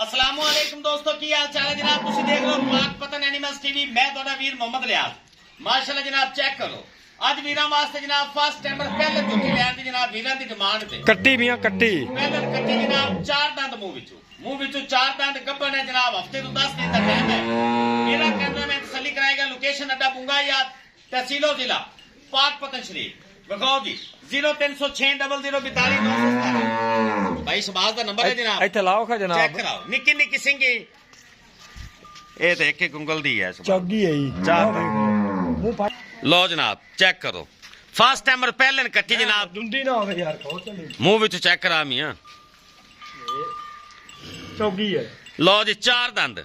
अस्सलाम वालेकुम दोस्तों की हाल चाल है जनाब तुसी देख लो पाक पतन एनिमल्स टीवी मैं ਤੁਹਾਡਾ ਵੀਰ ਮੁਹੰਮਦ ਲਿਆਜ਼ ਮਾਸ਼ਾਅੱਲਾ ਜਨਾਬ ਚੈੱਕ ਕਰੋ ਅੱਜ ਵੀਰਾਂ ਵਾਸਤੇ ਜਨਾਬ ਫਸਟ ਟਾਈਮਰ ਪਹਿਲੇ ਝੁੱਟੀ ਲੈਣ ਦੀ ਜਨਾਬ ਵੀਰਾਂ ਦੀ ਡਿਮਾਂਡ ਤੇ ਕੱਟੀ ਮੀਆਂ ਕੱਟੀ ਪਹਿਲੇ ਕੱਟੀ ਜਨਾਬ ਚਾਰ ਦੰਦ ਮੂੰਹ ਵਿੱਚੋਂ ਚਾਰ ਦੰਦ ਗੱਭਣ ਹੈ ਜਨਾਬ ਹਫਤੇ ਤੋਂ 10 ਦਿਨ ਦਾ ਟਾਈਮ ਹੈ ਮੇਰਾ ਕਹਿੰਦਾ ਮੈਂ ਤਸੱਲੀ ਕਰਾਏਗਾ ਲੋਕੇਸ਼ਨ ਅੱਡਾ ਬੁੰਗਾ ਯਾਦ ਤਹਿਸੀਲੋ ਜ਼ਿਲ੍ਹਾ ਪਾਕ ਪਤਨ ਸ਼ਰੀਫ ਵਿਖਾਓ ਜੀ 0360004229 भाई शबाज का नंबर है जनाब ਇੱਥੇ ਲਾਓ ਖਾ ਜਨਾਬ चेक कराओ निक्की निक्की सिंगी ये तो एक उंगल दी है ਚੌਗੀ ਹੈ ਜੀ ਚਾਰ ਮੂੰਹ ਪਾ लो जनाब चेक करो फर्स्ट टाइमर पहले कट्टी जनाब ਦੁੰਦੀ ਨਾ ਹੋਵੇ ਯਾਰ ਕਹੋ ਚੱਲੇ मुंह विच चेक करा मियां ਚੌਗੀ ਹੈ लो जी चार दंद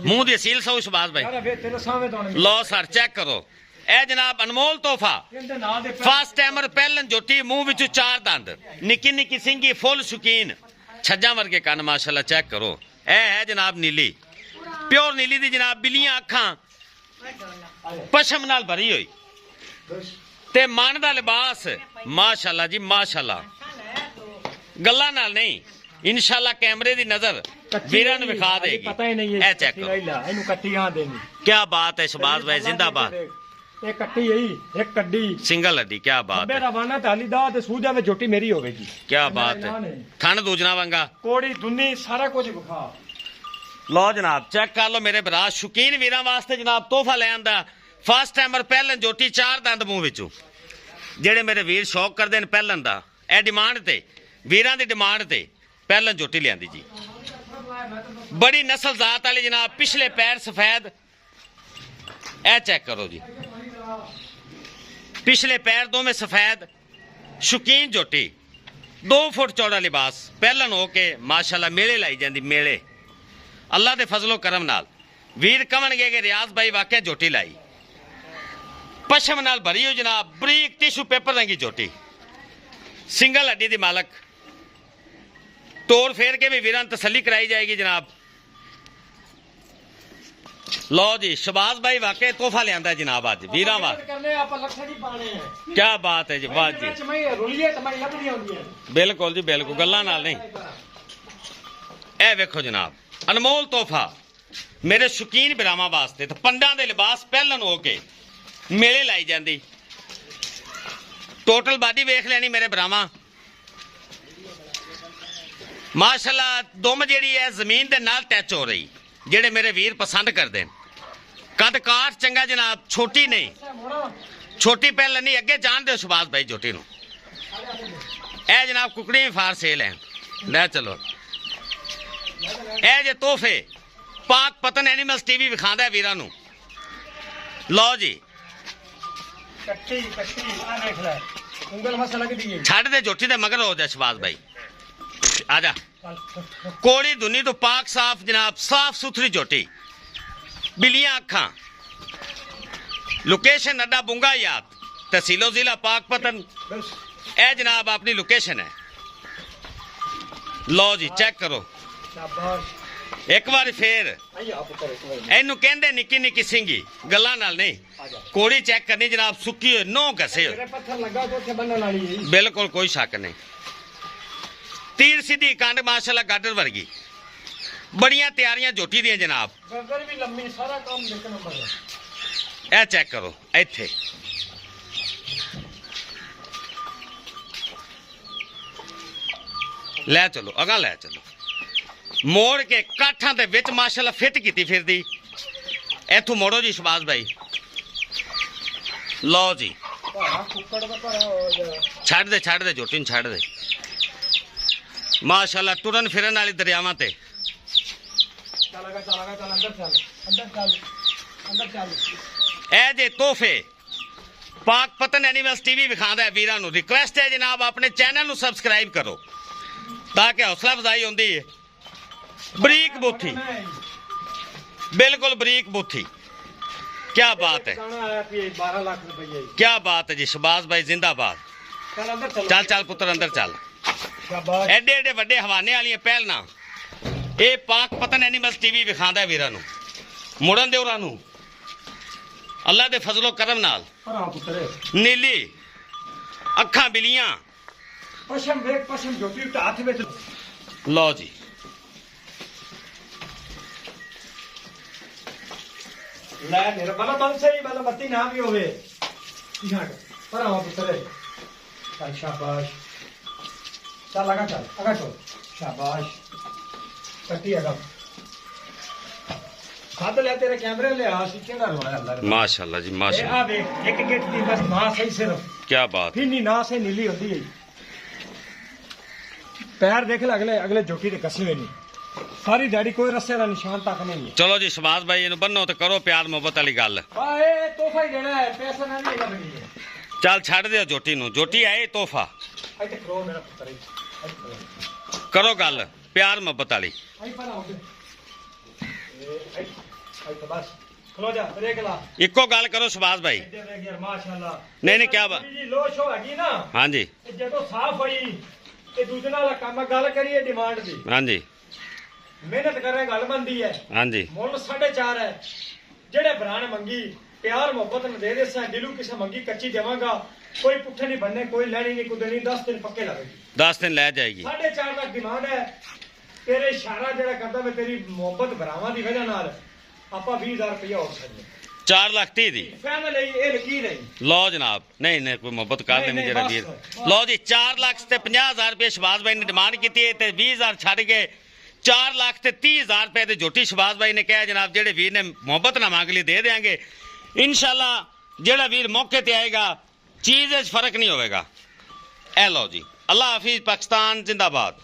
मुंह दी सील सौ शबाज भाई ਯਾਰ ਵੇ ਤੇਰੇ ਸਾਹਮਣੇ ਤਾਂ लो सर चेक करो ए जनाब अनमोल तोहफा ਇਹਦੇ ਨਾਂ ਦੇ फर्स्ट टाइमर पहले जोटी मुंह विच चार दंद निक्की निक्की सिंगी फुल शौकीन छज्जा वर्गे कन माशाल्लाह चेक करो ए है जनाब नीली प्योर नीली दी जनाब बिलियां अखां पशम नाल भरी हुई ते मन दा लिबास माशाल्लाह जी माशाल्लाह गल्लां नाल नहीं इंशाल्लाह कैमरे दी नजर वीरां नूं विखा देगी ਪਤਾ ਹੀ ਨਹੀਂ ए चेक करो ਇਹਨੂੰ ਕੱਟੀਆਂ ਦੇਣੀ क्या बात है शबाज भाई जिंदाबाद ਇਹ ਕੱਟੀ ਹੈ ਇੱਕ ਕੱਡੀ सिंगल हड्डी क्या बात है ਮੇਰਾ ਵਾਨਾ ਤਾਲੀ ਦਾ ਤੇ ਸੂਜਾ ਵਿੱਚ ਝੋਟੀ ਮੇਰੀ ਹੋਵੇਗੀ क्या बात है थन दूजना वांगा ਕੋੜੀ ਦੁੰਨੀ ਸਾਰਾ ਕੁਝ ਵਿਖਾ लो जनाब चेक कर लो मेरे भरा शौकीन वीरां वास्ते जनाब तोहफा ले आंदा फर्स्ट टाइमर पहलन जोटी चार दंद मुंह विचों जेड़े मेरे वीर शौक करदे ने पहलन दा ए डिमांड ते वीरां दी डिमांड ते पहलन जोटी लियांदी जी बड़ी नस्ल जात वाली जनाब पिछले पैर सफेद ए चेक करो जी पिछले पैर दो में सफेद शौकीन जोटी 2 फुट चौड़ा लिबास पहलन हो के माशाल्लाह मेले लाई जांदी मेले अल्लाह दे फजलो करम नाल वीर कमणगे कि रियाज भाई वाकई जोटी लाई पशम नाल भरी हो जनाब बरीक टिशू पेपर रंगी जोटी सिंगल हड्डी दी मालक तोड़ फेर के भी वीरां तसल्ली कराई जाएगी जनाब लो जी शबाज भाई वाकई तोहफा लियांदा है जनाब आज वीरां वास्ते ਕਰਨੇ ਆਪਾਂ ਲੱਖਾਂ ਦੀ ਪਾਣੇ ਹੈ क्या बात है जी वाह जी ਵਿੱਚ ਮੈਂ ਰੁਲੀਏ ਤੇ ਮੈਂ ਲੱਭਦੀ ਆਉਂਦੀ ਹੈ बिल्कुल जी बिल्कुल गल्लां नाल नहीं ए वेखो जनाब अनमोल तोहफा मेरे शौकीन बिरावां वास्ते ते पंडां दे लिबास पहलन हो के मेले लाई जांदी टोटल बाडी वेख लेनी मेरे बिरावां माशाल्लाह दुम जेड़ी है जमीन दे नाल टच हो रही जेड़े मेरे वीर पसंद करदे कद काठ चंगा जनाब छोटी नहीं छोटी पहले नहीं अगे जान दे सुभाष भाई जोटी नूं ए जनाब कुकड़ी भी फार सेल है ले चलो ए जे तोहफे पाक पतन एनिमल्स टीवी विखांदा है वीरां नूं लो जी ਕੱਟੀ ਆ ਦੇਖ ਲੈ ਉਂਗਲ ਮਸਾ ਲੱਗਦੀ ਹੈ छड़ दे जोटी दे मगर हो जा सुभाष भाई आजा कोड़ी दुनी तो पाक साफ जनाब साफ सुथरी जोटी बिलियां अखा लोकेशन अड्डा बुंगा याद तहसीलो जिला पाक पतन ਬਸ ए जनाब अपनी लोकेशन है लो जी चेक करो ਸ਼ਾਬਾਸ਼ एक बार फिर ਆਈ ਆਪ ਕਰ ਇੱਕ ਵਾਰ ਇਹਨੂੰ ਕਹਿੰਦੇ ਨਿੱਕੀ ਨਿੱਕੀ ਸਿੰਗੀ ਗੱਲਾਂ ਨਾਲ ਨਹੀਂ ਕੋੜੀ ਚੈੱਕ ਕਰਨੀ ਜਨਾਬ ਸੁੱਕੀ ਹੋਈ ਨੋ ਘਸੇ ਹੋਏ ਮੇਰੇ ਪੱਥਰ ਲੱਗਾ ਤੇ ਉੱਥੇ ਬੰਨਣ ਵਾਲੀ ਹੈ ਬਿਲਕੁਲ ਕੋਈ ਸ਼ੱਕ ਨਹੀਂ तीर सीधी कंड माशाल्लाह गाडर वर्गी बड़ियां तैयारियां जोटी दी जनाब ਗਰਦਰ ਵੀ ਲੰਮੀ ਸਾਰਾ ਕੰਮ ਇੱਕ ਨੰਬਰ ਹੈ ए चेक करो इत्थे ले चलो अगा ले चलो मोड़ के काठां दे विच माशाल्लाह फिट कीती फिरदी इथों मोड़ो जी शबाज भाई लो जी ਭਾਰਾ ਕੁੱਕੜ ਦਾ ਭਾਰਾ ਹੋ ਜਾ छड़ दे जोटी नूं छड़ दे माशाल्लाह टुरन फिरन वाली दरियावां ते ਚੱਲ ਅੰਦਰ ਚੱਲ ए जे तोहफे पाक पतन एनिमल्स टीवी विखांदा है वीरां नूं रिक्वेस्ट है जनाब अपने चैनल नूं सबसक्राइब करो ताकि हौसला अफजाई होंदी है बरीक बूथी बिल्कुल बरीक बूथी क्या बात है ਗਾਣਾ ਆਇਆ ਕਿ 12 ਲੱਖ ਰੁਪਏ क्या बात है जी शबाज भाई जिंदाबाद ਚੱਲ ਅੰਦਰ चल चल पुत्र अंदर चल ਸ਼ਾਬਾਸ਼ एडे एडे वड्डे हवाने वाली पहलना ये पाक पतन एनिमल्स टीवी विखांदा है वीरां नूं मुड़न दे उरां नूं अल्लाह दे फजलो करम नाल ਭਰਾ ਪੁੱਤਰੇ नीली अखां बिलियां ਪਸ਼ਮ ਵੇਖ ਪਸ਼ਮ ਜੋਤੀ ਹੱਥ ਵਿੱਚ लो जी ਲੈ ਮੇਰਾ ਬਲਾ ਬੰਦ ਸਹੀ ਬਲਾ ਬੱਤੀ ਨਾ ਵੀ ਹੋਵੇ ਕੀ ਹਟ ਪਰ ਆਵਾ ਪੁੱਤਰੇ ਚੱਲ ਸ਼ਾਬਾਸ਼ ਚੱਲ ਲਗਾ ਚੱਲ ਅਗਾ ਚੱਲ ਸ਼ਾਬਾਸ਼ ਕੱਟੀ ਅਗਾ ਖਾਦ ਲੈ ਤੇਰੇ ਕੈਮਰੇ ਲਿਆ ਸੀ ਕਿਹੜਾ ਰੋਣਾ ਅੱਲਾ ਮਾਸ਼ਾਅੱਲਾ ਜੀ ਇਹ ਮਾਸ਼ਾਅੱਲਾ ਆ ਵੇਖ ਇੱਕ ਗਿੱਟ ਦੀ ਬਸ ਨਾ ਸਹੀ ਸਿਰਫ ਕੀ ਬਾਤ ਫਿੰਨੀ ਨਾ ਸੇ ਨੀਲੀ ਹੁੰਦੀ ਹੈ ਪੈਰ ਦੇਖ ਲੈ ਅਗਲੇ ਜੋਕੀ ਦੇ ਕਸੇ ਹੋਏ ਨਹੀਂ ਸਾਰੀ ਦਿਹਾੜੀ ਕੋਈ ਰਸੇ ਦਾ ਨਿਸ਼ਾਨ ਤੱਕ ਨਹੀਂ ਹੈ ਚਲੋ ਜੀ ਸ਼ਬਾਜ਼ ਭਾਈ ਇਹਨੂੰ ਬੰਨੋ ਤੇ ਕਰੋ ਪਿਆਰ ਮੁਹੱਬਤ ਵਾਲੀ ਗੱਲ ਆ ਇਹ ਤੋਹਫਾ ਹੀ ਦੇਣਾ ਹੈ ਪੈਸਾ ਨਾ ਨਹੀਂ ਲੱਗਣੀ ਹੈ ਚੱਲ ਛੱਡ ਦਿਓ ਜੋਟੀ ਨੂੰ ਜੋਟੀ ਹੈ ਇਹ ਤੋਹਫਾ ਇੱਥੇ ਖਰੋ ਮੇਰਾ ਪੁੱਤਰ ਇੱਥੇ ਕਰੋ ਗੱਲ ਪਿਆਰ ਮੁਹੱਬਤ ਵਾਲੀ ਆਈ ਪਾ ਲਾਓ ਆਈ ਤਾਂ ਬਸ ਖਲੋ ਜਾ ਦੇਖ ਲਾ ਇੱਕੋ ਗੱਲ ਕਰੋ ਸ਼ਬਾਜ਼ ਭਾਈ ਇੱਧਰ ਦੇਖ ਯਾਰ ਮਾਸ਼ਾਅੱਲਾ ਨਹੀਂ ਕਿਆ ਬਾਤ ਜੀ ਲੋਸ਼ ਹੋ ਹੈਗੀ ਨਾ ਹਾਂਜੀ ਤੇ ਜਦੋਂ ਸਾਫ਼ ਹੋਈ ਤੇ ਦੂਜੇ ਨਾਲ ਕੰਮ ਗੱਲ ਕਰੀਏ ਡਿਮਾਂਡ ਦੀ ਹਾਂਜੀ ਮਿਹਨਤ ਕਰ ਰਹੇ ਗੱਲ ਬੰਦੀ ਹੈ ਹਾਂਜੀ ਮੁੱਲ 4.5 ਹੈ ਜਿਹੜੇ ਭਰਾ ਨੇ ਮੰਗੀ ਪਿਆਰ ਮੁਹੱਬਤ ਨੂੰ ਦੇ ਦੇ ਸਾਂ ਦਿਲੋਂ ਕਿਸੇ ਮੰਗੀ ਕੱਚੀ ਦੇਵਾਂਗਾ ਕੋਈ ਪੁੱਠੇ ਨਹੀਂ ਬੰਨੇ ਕੋਈ ਲੈਣੀ ਨਹੀਂ ਕੁਦਣੀ 10 ਦਿਨ ਪੱਕੇ ਲੱਗੇਗੀ 10 ਦਿਨ ਲੈ ਜਾਏਗੀ 4.5 ਤੱਕ ਡਿਮਾਂਡ ਹੈ ਤੇਰੇ ਇਸ਼ਾਰਾ ਜਿਹੜਾ ਕਰਦਾ ਮੈਂ ਤੇਰੀ ਮੁਹੱਬਤ ਭਰਾਵਾਂ ਦੀ ਵਜ੍ਹਾ ਨਾਲ ਆਪਾਂ 20000 ਰੁਪਏ ਹੋਰ ਛੱਡਨੇ 4 ਲੱਖ 30 ਦੀ ਫਾਈਨਲ ਇਹ ਲਕੀ ਨਹੀਂ ਲਓ ਜਨਾਬ ਨਹੀਂ ਨਹੀਂ ਕੋਈ ਮੁਹੱਬਤ ਕਰ ਦੇਣੀ ਨਹੀਂ, ਜਿਹੜਾ ਬਸ, ਵੀਰ ਬਸ। ਲਓ ਜੀ 4 ਲੱਖ ਤੇ 50000 ਰੁਪਏ ਸ਼ਬਾਜ਼ ਭਾਈ ਨੇ ਡਿਮਾਂਡ ਕੀਤੀ ਹੈ ਤੇ 20000 ਛੱਡ ਕੇ 4 ਲੱਖ ਤੇ 30000 ਰੁਪਏ ਦੇ ਝੋਟੀ ਸ਼ਬਾਜ਼ ਭਾਈ ਨੇ ਕਿਹਾ ਜਨਾਬ ਜਿਹੜੇ ਵੀਰ ਨੇ ਮੁਹੱਬਤ ਨਾਲ ਮੰਗ ਲਈ ਦੇ ਦੇਾਂਗੇ ਇਨਸ਼ਾਅੱਲਾ ਜਿਹੜਾ ਵੀਰ ਮੌਕੇ ਤੇ ਆਏਗਾ ਚੀਜ਼ ਵਿੱਚ ਫਰਕ ਨਹੀਂ ਹੋਵੇਗਾ ਇਹ ਲਓ ਜੀ ਅੱਲਾ ਹਾਫਿਜ਼ ਪਾਕਿਸਤਾਨ ਜ਼ਿੰਦਾਬਾਦ